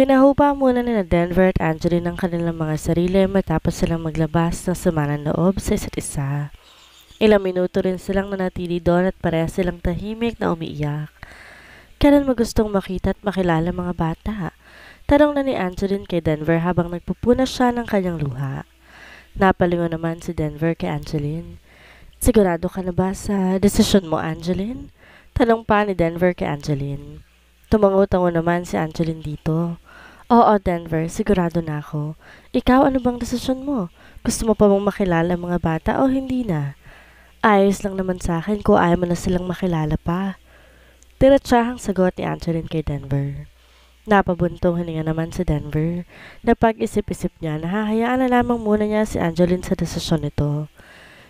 Pinahupa muna nila Denver at Angeline ang kanilang mga sarili matapos silang maglabas ng sama ng loob sa isa't isa. Ilang minuto rin silang nanatili doon at parehas silang tahimik na umiiyak. Kailan mo gustong makita at makilala mga bata? Tanong na ni Angeline kay Denver habang nagpupunas siya ng kanyang luha. Napalingon naman si Denver kay Angeline. Sigurado ka na ba sa desisyon mo, Angeline? Tanong pa ni Denver kay Angeline. Tumango-tango naman si Angeline dito. Oo, Denver, sigurado na ako. Ikaw, ano bang desisyon mo? Gusto mo pa bang makilala mga bata o hindi na? Ayos lang naman sa akin kung ayaw mo na silang makilala pa. Diretsahang sagot ni Angeline kay Denver. Napabuntong hininga naman si Denver. Napag-isip-isip niya na hahayaan na lamang muna niya si Angeline sa desisyon nito.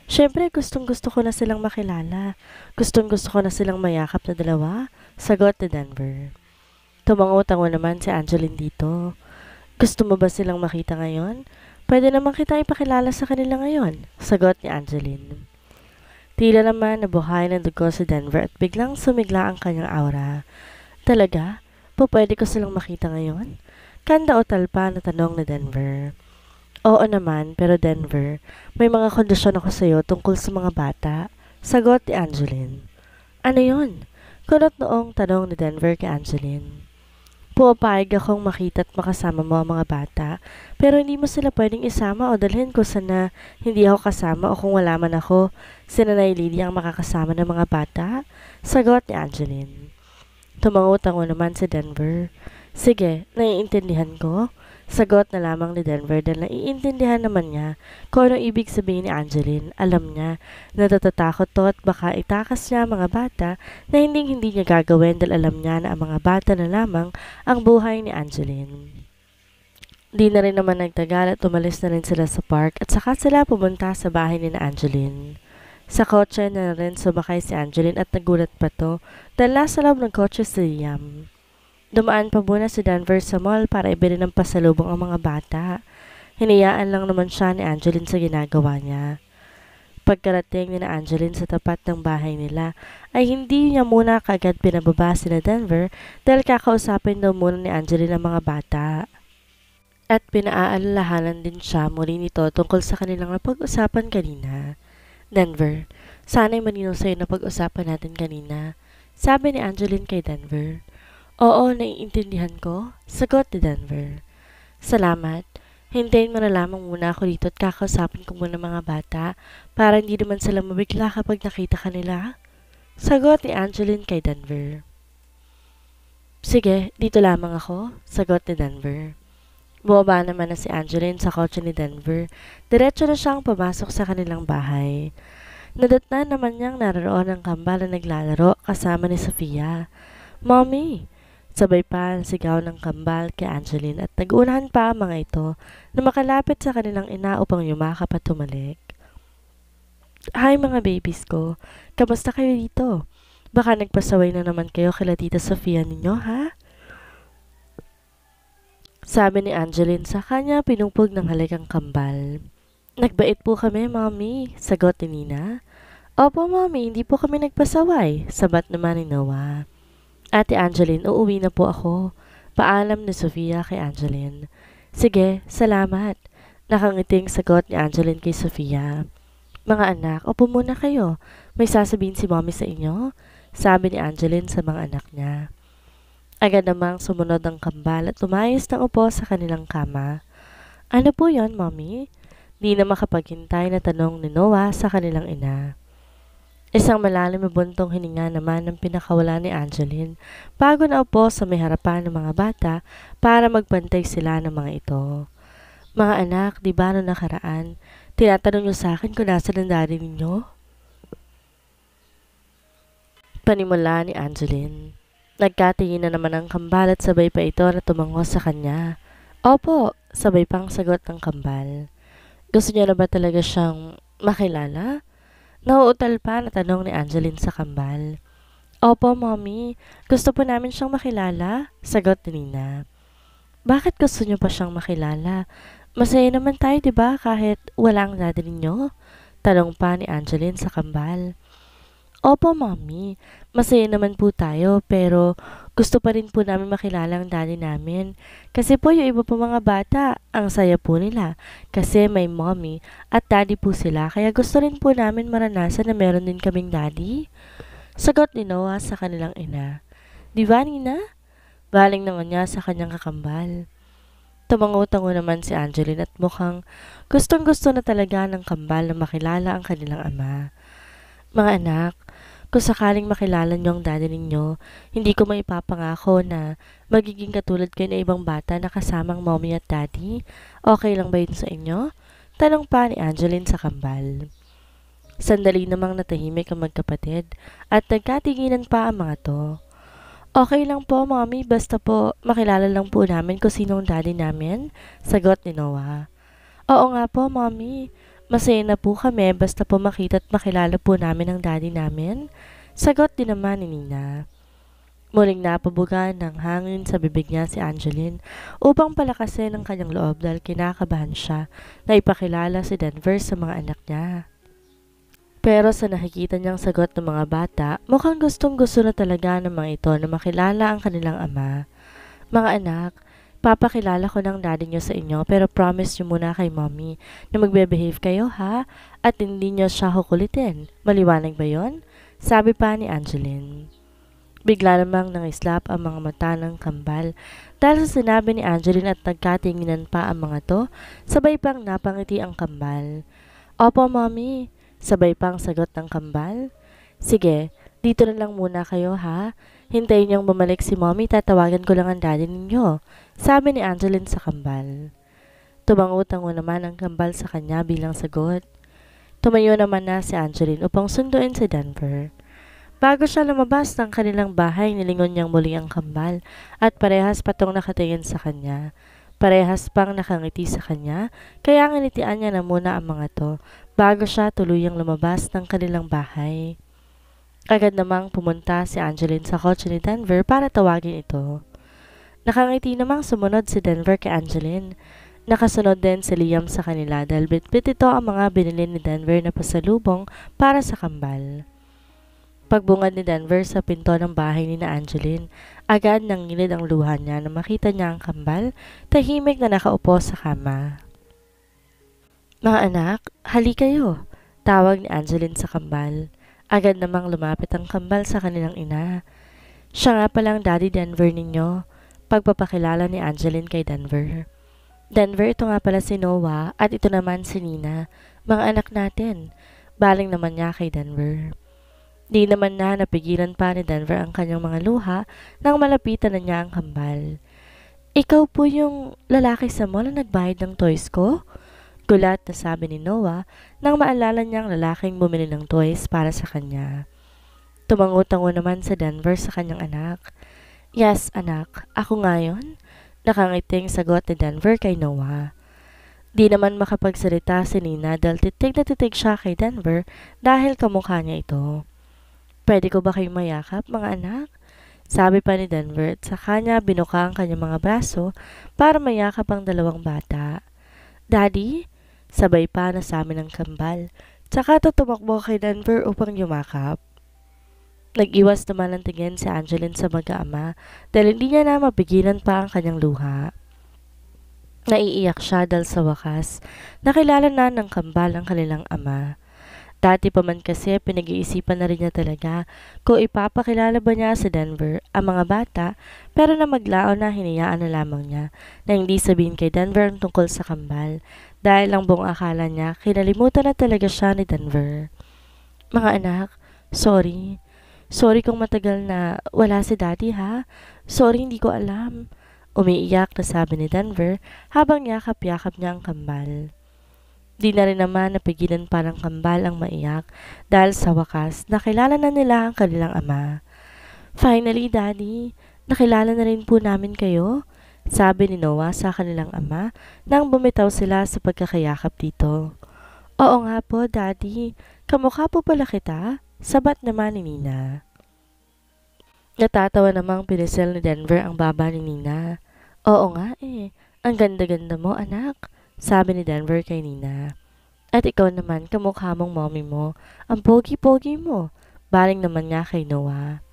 Siyempre, gustong-gusto ko na silang makilala. Gustong-gusto ko na silang mayakap na dalawa. Sagot ni Denver. Tumango-tango naman si Angeline dito. Gusto mo ba silang makita ngayon? Pwede naman kita ipakilala sa kanila ngayon. Sagot ni Angeline. Tila naman nabuhay ng dugo si Denver at biglang sumigla ang kanyang aura. Talaga? Pwede ko silang makita ngayon? Kanda o talpa na tanong ni Denver. Oo naman, pero Denver, may mga kondisyon ako sa iyo tungkol sa mga bata. Sagot ni Angeline. Ano yon? Kunot noong tanong ni Denver kay Angeline. Pumapayag akong makita at makasama mo ang mga bata, pero hindi mo sila pwedeng isama o dalhin ko sana hindi ako kasama o kung wala man ako, si Nanay Lily ang makakasama ng mga bata? Sagot ni Angeline. Tumango-tango naman si Denver. Sige, naiintindihan ko. Sagot na lamang ni Denver dahil naiintindihan naman niya kung ano ibig sabihin ni Angeline. Alam niya na natatakot to at baka itakas niya ang mga bata na hindi niya gagawin dahil alam niya na ang mga bata na lamang ang buhay ni Angeline. Di na rin naman nagtagal at umalis na rin sila sa park at saka sila pumunta sa bahay ni Angeline. Sa kotse na rin sumakay si Angeline at nagulat pa to dahil nasa loob ng kotse si Liam. Dumaan pa muna si Denver sa mall para ibili ng pasalubong ang mga bata. Hinayaan lang naman siya ni Angeline sa ginagawa niya. Pagkarating ni Angeline sa tapat ng bahay nila, ay hindi niya muna kaagad pinababa si Denver dahil kakausapin daw muna ni Angeline ang mga bata. At pinaalalahanan din siya muli nito tungkol sa kanilang napag-usapan kanina. Denver, sana'y malinaw sa'yo na pag-usapan natin kanina. Sabi ni Angeline kay Denver. Oo, naiintindihan ko. Sagot ni Denver. Salamat. Hintayin mo na lamang muna ako dito at kakausapin ko muna mga bata para hindi naman sila mabigla kapag nakita ka nila. Sagot ni Angeline kay Denver. Sige, dito lamang ako. Sagot ni Denver. Bumaba naman na si Angeline sa kotse ni Denver. Diretso na siyang pumasok sa kanilang bahay. Nadatnan naman niyang naroon ang kambal na naglalaro kasama ni Sofia. Mommy! Sabay pa ang sigaw ng kambal kay Angeline at nag-unahan pa ang mga ito na makalapit sa kanilang ina upang yumakap at tumalik. Hi mga babies ko, kamusta kayo dito? Baka nagpasaway na naman kayo kila Tita Sofia ninyo, ha? Sabi ni Angeline sa kanya pinupog ng halik ang kambal. Nagbait po kami, Mommy, sagot ni Nina. Opo, Mommy, hindi po kami nagpasaway, sabat naman ni Noah. Ate Angeline, uuwi na po ako. Paalam ni Sofia kay Angeline. Sige, salamat. Nakangiting sagot ni Angeline kay Sofia. Mga anak, upo muna kayo. May sasabihin si Mommy sa inyo? Sabi ni Angeline sa mga anak niya. Agad namang sumunod ang kambal at tumayos ng upo sa kanilang kama. Ano po yon, Mommy? Di na makapaghintay na tanong ni Noah sa kanilang ina. Isang malalim na buntong hininga naman ang pinakawala ni Angeline bago naupo sa may harapan ng mga bata para magbantay sila ng mga ito. Mga anak, di ba noong nakaraan, tinatanong niyo sa akin kung nasa ang daddy ninyo? Panimula ni Angeline. Nagkatingin na naman ang kambal at sabay pa ito na tumango sa kanya. Opo, sabay pang sagot ng kambal. Gusto niya na ba talaga siyang makilala? Nauutal pa na tanong ni Angeline sa kambal. Opo, Mommy. Gusto po namin siyang makilala, sagot ni Nina. Bakit gusto niyo pa siyang makilala? Masaya naman tayo, diba, kahit wala ang daddy ninyo? Tanong pa ni Angeline sa kambal. Opo, Mommy. Masaya naman po tayo pero gusto pa rin po namin makilala ang daddy namin. Kasi po yung iba po mga bata, ang saya po nila. Kasi may mommy at daddy po sila kaya gusto rin po namin maranasan na meron din kaming daddy. Sagot ni Noah sa kanilang ina. Di ba, Nina? Baling naman niya sa kanyang kakambal. Tumango-tango naman si Angeline at mukhang gustong-gusto na talaga ng kambal na makilala ang kanilang ama. Mga anak, kung sakaling makilala niyo ang daddy ninyo, hindi ko maipapangako na magiging katulad kayo na ibang bata na kasamang mommy at daddy. Okay lang ba yun sa inyo? Tanong pa ni Angeline sa kambal. Sandali namang natahimik ang magkapatid at nagkatinginan pa ang mga to. Okay lang po, mommy, basta po makilala lang po namin kung sinong daddy namin, sagot ni Noah. Oo nga po, mommy. Masaya na po kami basta po makita at makilala po namin ang daddy namin. Sagot din naman ni Nina. Muling napabuga ng hangin sa bibig niya si Angeline upang palakasin ang kanyang loob dahil kinakabahan siya na ipakilala si Denver sa mga anak niya. Pero sa nakikita niyang sagot ng mga bata, mukhang gustong-gusto na talaga ng mga ito na makilala ang kanilang ama. Mga anak, papakilala ko ng daddy niyo sa inyo pero promise niyo muna kay mommy na magbe-behave kayo ha at hindi niyo siya kukulitin. Maliwanag ba yon? Sabi pa ni Angeline. Bigla namang nangislap ang mga mata ng kambal dahil sa sinabi ni Angeline at nagkatinginan pa ang mga to, sabay pang napangiti ang kambal. Opo, mommy. Sabay pang sagot ng kambal. Sige, dito na lang muna kayo ha. Hintayin niyong bumalik si mommy, tatawagan ko lang ang daddy ninyo. Sabi ni Angeline sa kambal. Tumango-tango naman ang kambal sa kanya bilang sagot. Tumayo naman na si Angeline upang sunduin si Denver. Bago siya lumabas ng kanilang bahay, nilingon niyang muli ang kambal at parehas patong nakatingin sa kanya. Parehas pang nakangiti sa kanya, kaya nginitian niya na muna ang mga to bago siya tuluyang lumabas ng kanilang bahay. Agad namang pumunta si Angeline sa kotse ni Denver para tawagin ito. Nakangiti namang sumunod si Denver kay Angeline. Nakasunod din si Liam sa kanila dahil bitbit ito ang mga binili ni Denver na pasalubong para sa kambal. Pagbungad ni Denver sa pinto ng bahay ni na Angeline, agad nangilid ang luha niya na makita niya ang kambal, tahimik na nakaupo sa kama. Mga anak, hali kayo, tawag ni Angeline sa kambal. Agad namang lumapit ang kambal sa kanilang ina. Siya nga palang daddy Denver ninyo, pagpapakilala ni Angeline kay Denver. Denver, ito nga pala si Noah at ito naman si Nina, mga anak natin. Baling naman niya kay Denver. Di naman na napigilan pa ni Denver ang kanyang mga luha nang malapitan na niya ang kambal. Ikaw po yung lalaki sa mall na nagbayad ng toys ko? Gulat na sabi ni Noah nang maalala niyang lalaking bumili ng toys para sa kanya. Tumango-tango naman sa Denver sa kanyang anak. Yes, anak. Ako nga yun? Nakangiting sagot ni Denver kay Noah. Di naman makapagsalita si Nina dahil titig na titig siya kay Denver dahil kamukha niya ito. Pwede ko ba kayong mayakap, mga anak? Sabi pa ni Denver at sa kanya binuka ang kanyang mga braso para mayakap ang dalawang bata. Daddy? Sabay pa na sa amin ng kambal. Tsaka tumakbo kay Denver upang yumakap. Nag-iwas naman ng tingin si Angeline sa mag-aama dahil hindi niya na mapigilan pa ang kanyang luha. Naiiyak siya dahil sa wakas nakilala na ng kambal ang kanilang ama. Dati pa man kasi pinag-iisipan na rin niya talaga kung ipapakilala ba niya sa Denver ang mga bata pero na maglaon na hinayaan na lamang niya na hindi sabihin kay Denver ang tungkol sa kambal dahil ang buong akala niya kinalimutan na talaga siya ni Denver. Mga anak, sorry. Sorry kung matagal na wala si daddy ha. Sorry hindi ko alam. Umiiyak na sabi ni Denver habang yakap-yakap niya ang kambal. Di na rin naman napigilan pa ng kambal ang maiyak dahil sa wakas nakilala na nila ang kanilang ama. Finally, Daddy, nakilala na rin po namin kayo, sabi ni Noah sa kanilang ama nang bumitaw sila sa pagkakayakap dito. Oo nga po, Daddy, kamukha po pala kita, sabat naman ni Nina. Natatawa namang pinisel ni Denver ang baba ni Nina. Oo nga ang ganda-ganda mo anak, sabi ni Denver kay Nina. At ikaw naman, kamukha mong mommy mo. Ang pogi-pogi mo. baling naman nga kay Noah.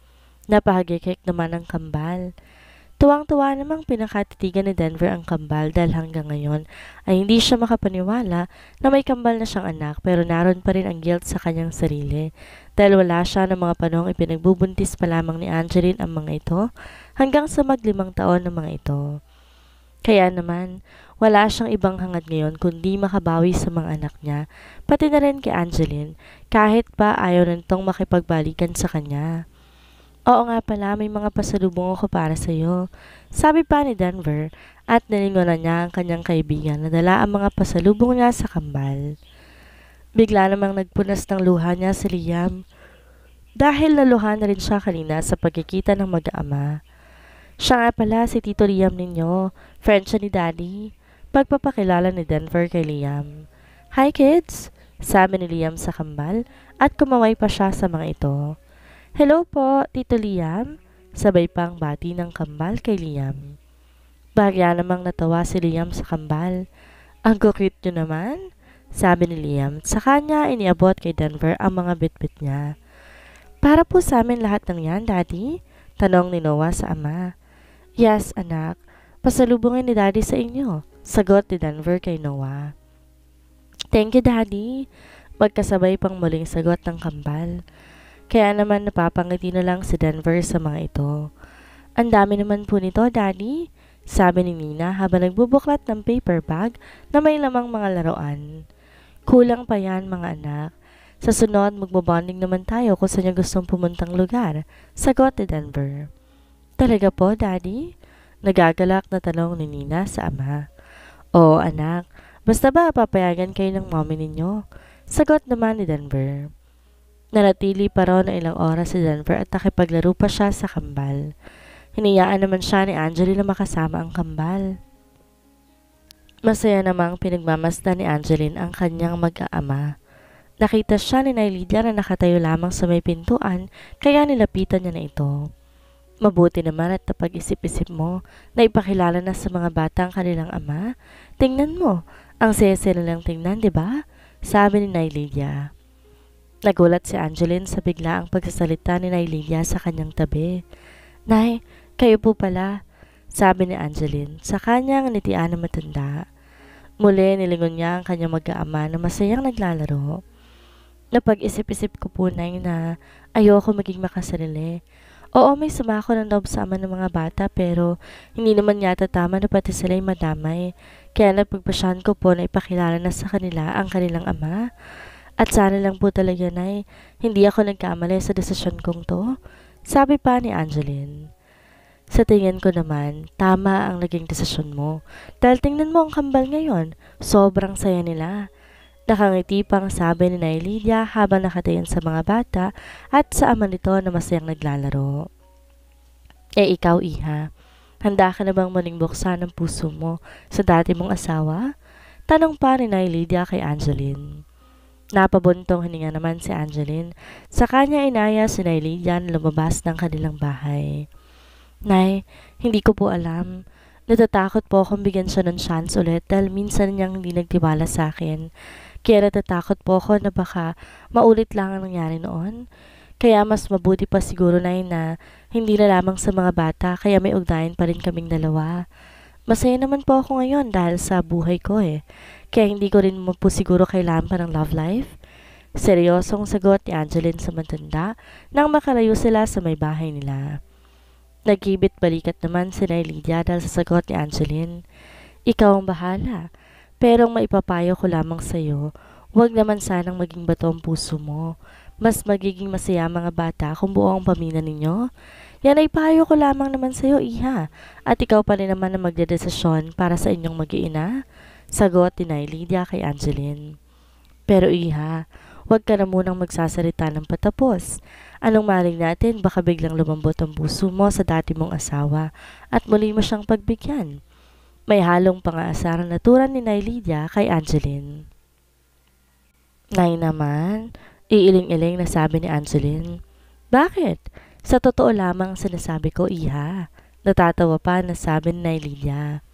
Napahagikik naman ang kambal. Tuwang-tuwa namang pinakatitigan ni Denver ang kambal dahil hanggang ngayon ay hindi siya makapaniwala na may kambal na siyang anak pero naroon pa rin ang guilt sa kanyang sarili dahil wala siya ng mga panahong ipinagbubuntis pa lamang ni Angeline ang mga ito hanggang sa mag-5 taon ng mga ito. Kaya naman, wala siyang ibang hangad ngayon kundi makabawi sa mga anak niya, pati na rin kay Angeline kahit pa ayaw nitong makipagbalikan sa kanya. Oo nga pala, may mga pasalubong ako para sa'yo, sabi pa ni Denver at nilingonan niya ang kanyang kaibigan na dala ang mga pasalubong niya sa kambal. Bigla namang nagpunas ng luha niya si Liam dahil naluha na rin siya kanina sa pagkikita ng mag-aama. Siya nga pala si Tito Liam ninyo, friend siya ni Daddy. Pagpapakilala ni Denver kay Liam. Hi kids, sabi ni Liam sa kambal at kumaway pa siya sa mga ito. Hello po, Tito Liam, sabay pang bati ng kambal kay Liam. Bagya namang natawa si Liam sa kambal. Ang cute nyo naman, sabi ni Liam. Sa kanya iniabot kay Denver ang mga bitbit niya. Para po sa amin lahat ng yan, Daddy? Tanong ni Noah sa ama. Yes, anak. Pasalubungin ni Daddy sa inyo, sagot ni Denver kay Noah. Thank you, Daddy. Magkasabay pang muling sagot ng kambal. Kaya naman napapangiti na lang si Denver sa mga ito. Ang dami naman po nito, Daddy, sabi ni Nina habang nagbubuklat ng paper bag na may lamang mga laruan. Kulang pa yan, mga anak. Sa sunod, magbobonding naman tayo kung saan niya gustong pumuntang lugar, sagot ni Denver. Talaga po, Daddy? Nagagalak na tanong ni Nina sa ama. Oo, anak. Basta ba papayagan kayo ng mommy ninyo? Sagot naman ni Denver. Nanatili pa raw na ilang oras si Denver at nakipaglaro pa siya sa kambal. Hinayaan naman siya ni Angeline na makasama ang kambal. Masaya namang pinagmamasdan ni Angeline ang kanyang mag-aama. Nakita siya ni Lydia na nakatayo lamang sa may pintuan kaya nilapitan niya na ito. Mabuti naman at napag-isip-isip mo na ipakilala na sa mga bata ang kanilang ama. Tingnan mo, ang saya-saya nilang tingnan, di ba? Sabi ni Lydia. Nagulat si Angeline sa biglaang pagsasalita ni Lydia sa kanyang tabi. Nay, kayo po pala, sabi ni Angeline sa kanyang nitian na matanda. Muli nilingon niya ang kanyang mag-aama na masayang naglalaro. Napag-isip-isip ko po, Nay, na ayoko maging makasarili. Oo, may sumako ng loob sa ama ng mga bata pero hindi naman yata tama na pati sila'y madamay. Kaya napagpasyahan ko po na ipakilala na sa kanila ang kanilang ama. At sana lang po talaga, Nay, hindi ako nagkamali sa desisyon kong to, sabi pa ni Angeline. Sa tingin ko naman, tama ang naging desisyon mo. Dahil tingnan mo ang kambal ngayon, sobrang saya nila. Nakangiti pang sabi ni Lydia habang nakatayan sa mga bata at sa ama nito na masayang naglalaro. Ikaw, Iha, handa ka na bang muling buksan ang puso mo sa dati mong asawa? Tanong pa ni Lydia kay Angeline. Napabuntong hininga naman si Angeline. Sa kanya inaya si Lydia na lumabas ng kanilang bahay. Nay, hindi ko po alam. Natatakot po akong bigyan siya ng chance ulit dahil minsan niyang hindi nagtiwala sa akin. Kaya natatakot po ako na baka maulit lang ang nangyari noon. Kaya mas mabuti pa siguro, Nay, na hindi na lamang sa mga bata kaya may ugnayan pa rin kaming dalawa. Masaya naman po ako ngayon dahil sa buhay ko Kaya hindi ko rin mo po siguro kailangan pa ng love life. Seryosong sagot ni Angeline sa matanda nang makalayo sila sa may bahay nila. Nagkibit balikat naman si Lydia dahil sa sagot ni Angeline. Ikaw ang bahala, pero ang maipapayo ko lamang sa iyo, huwag naman sanang maging bato ang puso mo. Mas magiging masaya mga bata kung buo ang pamilya ninyo. Yan ay payo ko lamang naman sa iyo, Iha, at ikaw pa rin naman ang magdedesisyon para sa inyong mag-iina. Sagot ni Lydia kay Angeline. Pero Iha, huwag ka na munang magsasalita ng patapos. Anong maling natin baka biglang lumambot ang puso mo sa dati mong asawa at muli mo siyang pagbigyan. May halong pang-aasar na turan ni Lydia kay Angeline. Nay naman, iiling-iling na sabi ni Angeline. Bakit? Sa totoo lamang sinasabi ko, Iha. Natatawa pa na sabi ni Lydia.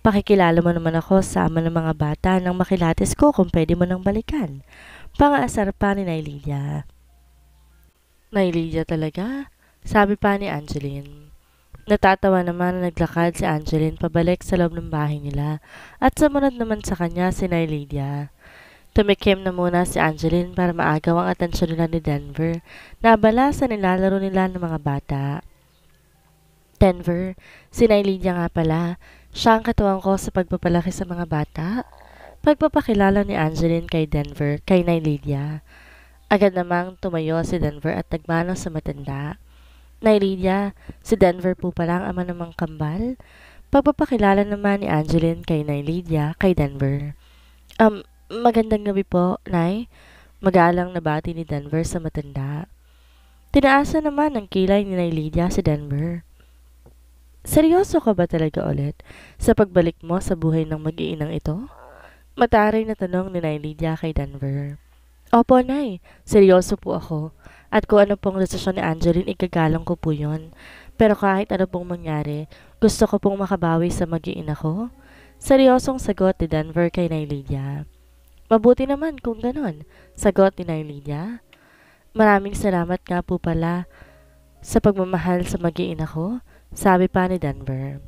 Pakikilala mo naman ako sa ama ng mga bata nang makilatis ko kung pwede mo nang balikan. Pang-aasar pa ni Lydia. Nailidya talaga, sabi pa ni Angeline. Natatawa naman na naglakad si Angeline pabalik sa loob ng bahay nila at sumunod naman sa kanya si Nylia. Tumikim na muna si Angeline para maagaw ang atensyon nila ni Denver na abala sa nilalaro nila ng mga bata. Denver, si Nylia nga pala, siya ang katuwang ko sa pagpapalaki sa mga bata. Pagpapakilala ni Angeline kay Denver kay Nylia. Agad namang tumayo si Denver at nagmano sa matanda. Nylia, si Denver po pala ang ama ng mga kambal. Pagpapakilala naman ni Angeline kay Nylia kay Denver. Magandang gabi po, Nay. Magalang na bati ni Denver sa matanda. Tinaasa naman ng kilay ni Nylia si Denver. Seryoso ka ba talaga ulit sa pagbalik mo sa buhay ng mag-iinang ito? Mataray na tanong ni Nylia kay Denver. Opo, Nay. Seryoso po ako. At kung ano pong desisyon ni Angeline, igagalang ko po yun. Pero kahit ano pong mangyari, gusto ko pong makabawi sa mag-iina ko. Seryosong sagot ni Denver kay Nylia. Mabuti naman kung ganon, sagot ni Nylia. Maraming salamat nga po pala sa pagmamahal sa mag-iina ko, sabi pa ni Denver.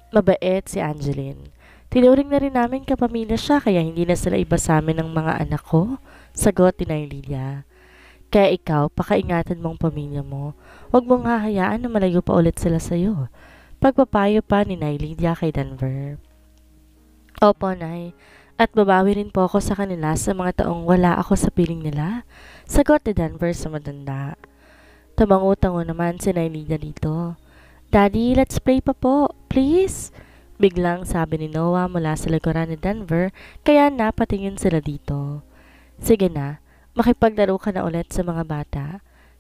Mabait si Angeline. Tinuring na rin namin kapamilya siya kaya hindi na sila iba sa amin ng mga anak ko, sagot ni Nylia. Kaya ikaw, pakaingatan mong pamilya mo. Huwag mong hahayaan na malayo pa ulit sila sa'yo. Pagpapayo pa ni Nylia kay Denver. Opo, Nay. At babawi rin po ako sa kanila sa mga taong wala ako sa piling nila, sagot ni Denver sa matanda. Tamango-tango naman si Nylia dito. Daddy, let's play pa po, please. Biglang sabi ni Noah mula sa likuran ni Denver, kaya napatingin sila dito. Sige na, makipaglaro ka na ulit sa mga bata,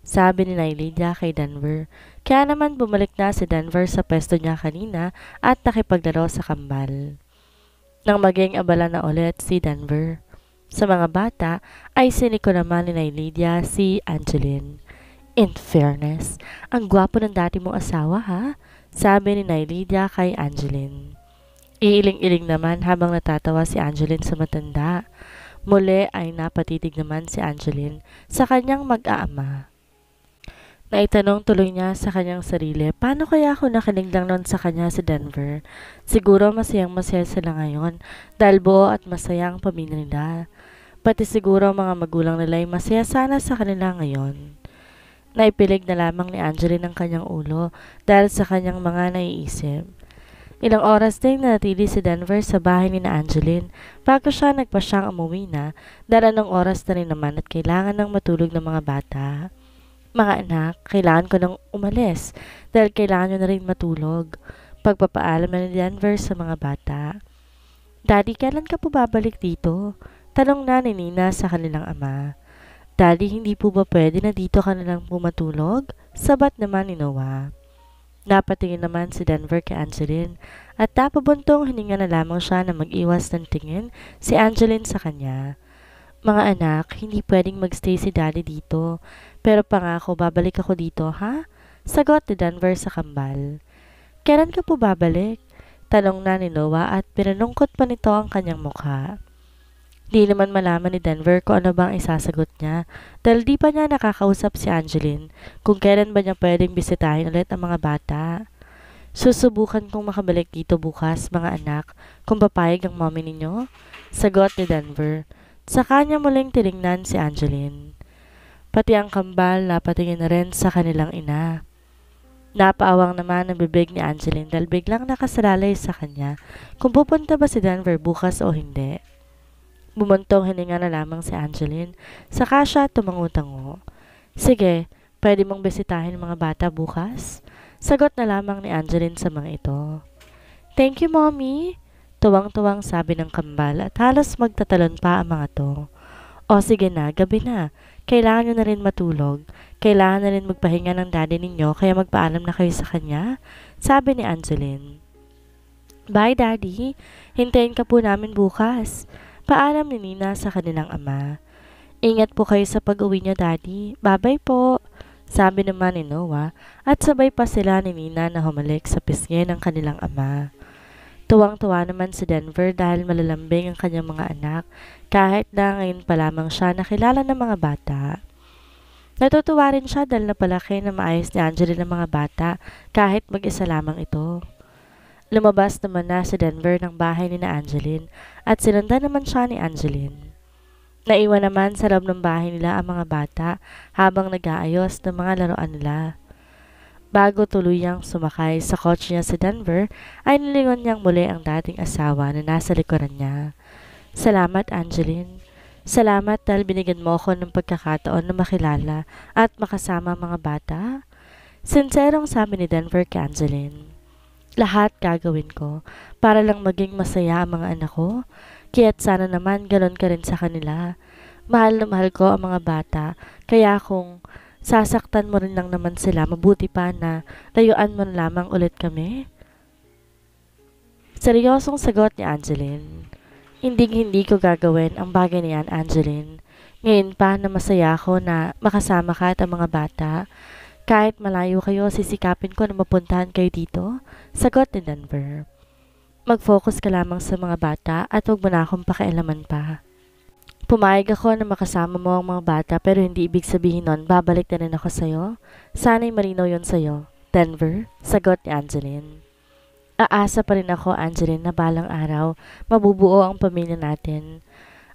sabi ni Nylia kay Denver. Kaya naman bumalik na si Denver sa pwesto niya kanina at nakipaglaro sa kambal. Nang maging abala na ulit si Denver sa mga bata, ay siniko naman ni Nylia si Angeline. In fairness, ang gwapo ng dati mong asawa ha? Sabi ni Nylia kay Angeline. Iiling-iling naman habang natatawa si Angeline sa matanda. Muli ay napatitig naman si Angeline sa kanyang mag-aama. Naitanong tuloy niya sa kanyang sarili, paano kaya ako nakinig lang noon sa kanya si Denver? Siguro masayang masaya sila ngayon dahil buo at masaya ang pamilya nila. Pati siguro mga magulang nila ay masaya sana sa kanila ngayon. Naipilig na lamang ni Angeline ang kanyang ulo dahil sa kanyang mga naiisip. Ilang oras din nanatili si Denver sa bahay ni na Angeline bago siya nagpasyang umuwi na dahil anong oras na rin naman at kailangan ng matulog ng mga bata. Mga anak, kailangan ko nang umalis dahil kailangan nyo na rin matulog. Pagpapaalam na ni Denver sa mga bata. Daddy, kailan ka po babalik dito? Tanong na ni Nina sa kanilang ama. Daddy, hindi po ba pwede na dito ka na lang po matulog? Sabat naman ni Noah. Napatingin naman si Denver kay Angeline at napabuntong hininga na lamang siya na mag-iwas ng tingin si Angeline sa kanya. Mga anak, hindi pwedeng magstay si Daddy dito. Pero pangako, babalik ako dito, ha? Sagot ni Denver sa kambal. Kailan ka po babalik? Tanong na ni Noah at pinanungkot pa nito ang kanyang mukha. Di naman malaman ni Denver kung ano bang isasagot niya dahil di pa niya nakakausap si Angeline kung kailan ba niya pwedeng bisitahin ulit ang mga bata. Susubukan kong makabalik dito bukas, mga anak, kung papayag ang mommy ninyo? Sagot ni Denver. Sa kanya muling tinignan si Angeline. Pati ang kambal napatingin na rin sa kanilang ina. Napaawang naman ang bibig ni Angeline dahil biglang nakasalalay sa kanya kung pupunta ba si Denver bukas o hindi. Bumuntong hininga na lamang si Angeline, saka siya tumango-tango. Sige, pwede mong bisitahin ang mga bata bukas? Sagot na lamang ni Angeline sa mga ito. Thank you, Mommy! Tuwang-tuwang sabi ng kambal at halos magtatalon pa ang mga to. O sige na, gabi na. Kailangan nyo na rin matulog. Kailangan na rin magpahinga ng daddy ninyo kaya magpaalam na kayo sa kanya, sabi ni Angeline. Bye, Daddy. Hintayin ka po namin bukas. Paalam ni Nina sa kanilang ama. Ingat po kayo sa pag-uwi nyo, Daddy. Bye-bye po, sabi naman ni Noah at sabay pa sila ni Nina na humalik sa pisngi ng kanilang ama. Tuwang-tuwa naman si Denver dahil malalambing ang kanyang mga anak kahit na ngayon pa lamang siya nakilala ng mga bata. Natutuwa rin siya dahil napalaki na maayos ni Angeline ang mga bata kahit mag-isa lamang ito. Lumabas naman na si Denver ng bahay ni na Angeline at sinundan naman siya ni Angeline. Naiwan naman sa loob ng bahay nila ang mga bata habang nag-aayos ng mga laruan nila. Bago tuluyang sumakay sa kotse niya si Denver, ay nilingon niyang muli ang dating asawa na nasa likuran niya. Salamat, Angeline. Salamat dahil binigyan mo ako ng pagkakataon na makilala at makasama ang mga bata. Sinserong sabi ni Denver kay Angeline. Lahat gagawin ko para lang maging masaya ang mga anak ko. Kaya't sana naman ganon ka rin sa kanila. Mahal na mahal ko ang mga bata, kaya kung sasaktan mo rin lang naman sila, mabuti pa na layuan mo na lamang ulit kami. Seryosong sagot ni Angeline. Hindi ko gagawin ang bagay na yan, Angeline. Ngayon pa na masaya ako na makasama ka at ang mga bata. Kahit malayo kayo, sisikapin ko na mapuntahan kayo dito, sagot ni Denver. Mag-focus ka lamang sa mga bata at huwag mo na akong pakialaman pa. Pumayag ako na makasama mo ang mga bata pero hindi ibig sabihin nun babalik na rin ako sa'yo. Sana'y malinaw yun sa'yo. Denver, sagot ni Angeline. Aasa pa rin ako, Angeline, na balang araw mabubuo ang pamilya natin.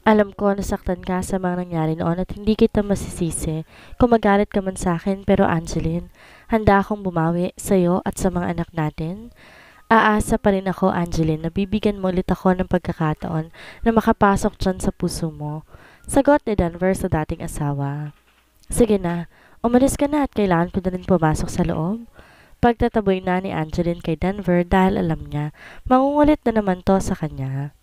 Alam ko nasaktan ka sa mga nangyari noon at hindi kita masisisi kung magalit ka man sa akin, pero Angeline, handa akong bumawi sa'yo at sa mga anak natin. Aasa pa rin ako, Angeline, na bibigyan mo ulit ako ng pagkakataon na makapasok dyan sa puso mo. Sagot ni Denver sa dating asawa. Sige na, umalis ka na at kailangan ko na rin pumasok sa loob. Pagtataboy na ni Angeline kay Denver dahil alam niya, mangungulit na naman to sa kanya.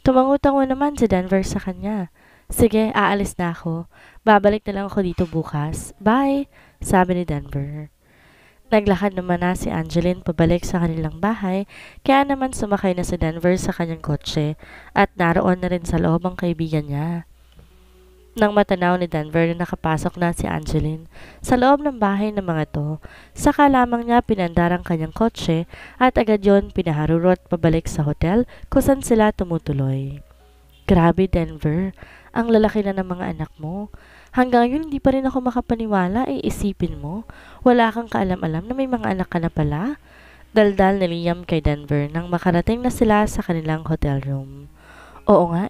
Tumangutango naman si Denver sa kanya. Sige, aalis na ako. Babalik na lang ako dito bukas. Bye, sabi ni Denver. Naglakad naman na si Angeline pabalik sa kanilang bahay, kaya naman sumakay na si Denver sa kanyang kotse at naroon na rin sa loob ang kaibigan niya. Nang matanaw ni Denver na nakapasok na si Angeline sa loob ng bahay ng mga to, saka lamang niya pinandar ang kanyang kotse at agad yon pinaharurot pabalik sa hotel kung saan sila tumutuloy. Grabe, Denver, ang lalaki na ng mga anak mo. Hanggang ngayon hindi pa rin ako makapaniwala, isipin mo. Wala kang kaalam-alam na may mga anak ka na pala. Daldal ni Liam kay Denver nang makarating na sila sa kanilang hotel room. Oo nga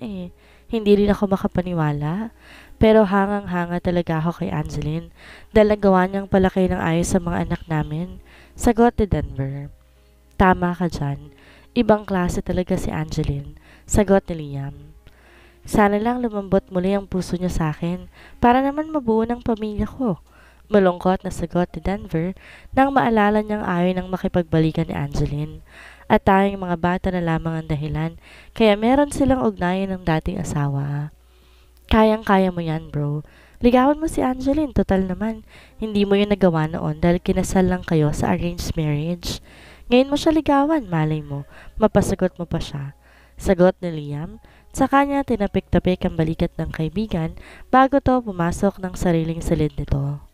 hindi rin ako makapaniwala. Pero hangang-hanga talaga ako kay Angeline dahil nagawa niyang palaki ng ayos sa mga anak namin. Sagot ni Denver. Tama ka dyan. Ibang klase talaga si Angeline. Sagot ni Liam. Sana lang lumambot muli ang puso niya sa akin para naman mabuo ng pamilya ko. Malungkot na sagot ni Denver nang maalala niyang ayaw nang makipagbalikan ni Angeline. At tayong mga bata na lamang ang dahilan, kaya meron silang ugnayan ng dating asawa. Kayang-kaya mo yan, bro. Ligawan mo si Angeline, total naman. Hindi mo yun nagawa noon dahil kinasal lang kayo sa arranged marriage. Ngayon mo siya ligawan, malay mo. Mapasagot mo pa siya. Sagot ni Liam. Sa kanya tinapik-tapik ang balikat ng kaibigan bago to pumasok ng sariling silid nito.